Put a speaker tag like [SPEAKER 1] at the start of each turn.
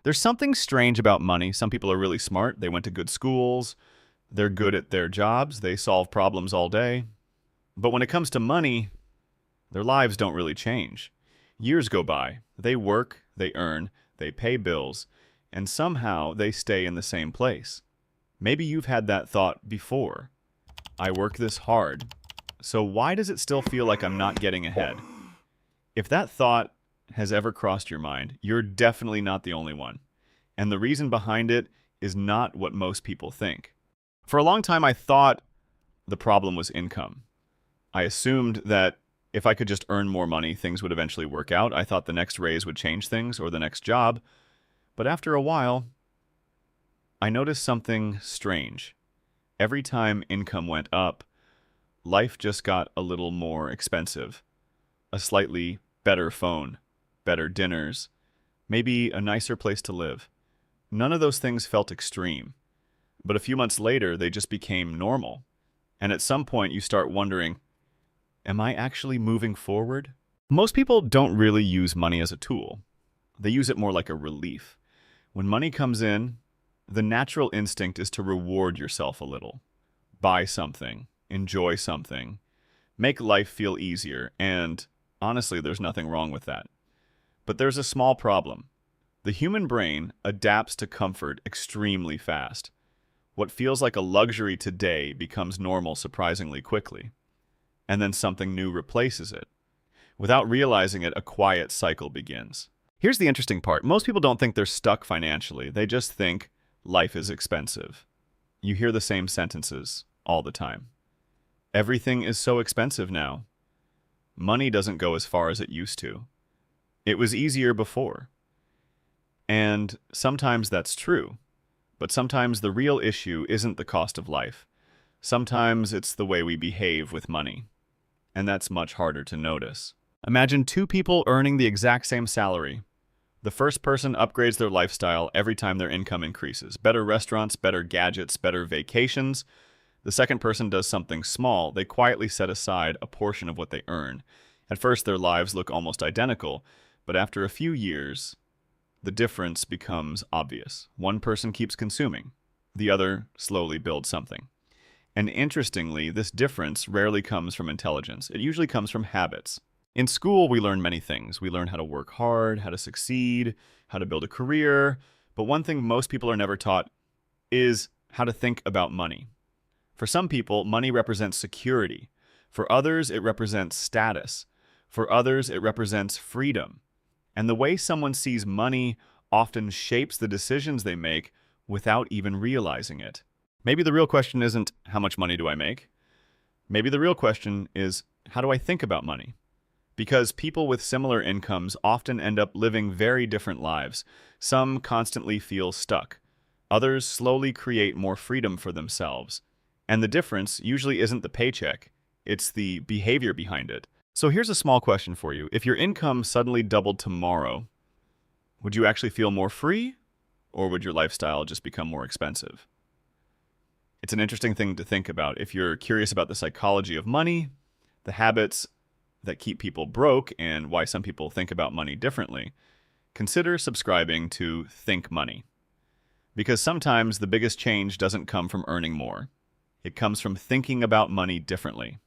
[SPEAKER 1] There's something strange about money. Some people are really smart. They went to good schools. They're good at their jobs. They solve problems all day. But when it comes to money, their lives don't really change. Years go by. They work, they earn, they pay bills, and somehow they stay in the same place. Maybe you've had that thought before. I work this hard, so why does it still feel like I'm not getting ahead? If that thought has ever crossed your mind, you're definitely not the only one. And the reason behind it is not what most people think. For a long time, I thought the problem was income. I assumed that if I could just earn more money, things would eventually work out. I thought the next raise would change things or the next job. But after a while, I noticed something strange. Every time income went up, life just got a little more expensive. A slightly better phone, better dinners, maybe a nicer place to live. None of those things felt extreme. But a few months later, they just became normal. And at some point, you start wondering, am I actually moving forward? Most people don't really use money as a tool. They use it more like a relief. When money comes in, the natural instinct is to reward yourself a little. Buy something, enjoy something, make life feel easier, and honestly, there's nothing wrong with that. But there's a small problem. The human brain adapts to comfort extremely fast. What feels like a luxury today becomes normal surprisingly quickly. And then something new replaces it. Without realizing it, a quiet cycle begins. Here's the interesting part. Most people don't think they're stuck financially. They just think life is expensive. You hear the same sentences all the time. Everything is so expensive now. Money doesn't go as far as it used to. It was easier before. And sometimes that's true. But sometimes the real issue isn't the cost of life. Sometimes it's the way we behave with money. And that's much harder to notice. Imagine two people earning the exact same salary. The first person upgrades their lifestyle every time their income increases. Better restaurants, better gadgets, better vacations. The second person does something small. They quietly set aside a portion of what they earn. At first, their lives look almost identical, but after a few years, the difference becomes obvious. One person keeps consuming. The other slowly builds something. And interestingly, this difference rarely comes from intelligence. It usually comes from habits. In school, we learn many things. We learn how to work hard, how to succeed, how to build a career. But one thing most people are never taught is how to think about money. For some people, money represents security. For others, it represents status. For others, it represents freedom. And the way someone sees money often shapes the decisions they make without even realizing it. Maybe the real question isn't, how much money do I make? Maybe the real question is, how do I think about money? Because people with similar incomes often end up living very different lives. Some constantly feel stuck. Others slowly create more freedom for themselves. And the difference usually isn't the paycheck, it's the behavior behind it. So here's a small question for you. If your income suddenly doubled tomorrow, would you actually feel more free, or would your lifestyle just become more expensive? It's an interesting thing to think about. If you're curious about the psychology of money, the habits that keep people broke, and why some people think about money differently, consider subscribing to Think Money. Because sometimes the biggest change doesn't come from earning more. It comes from thinking about money differently.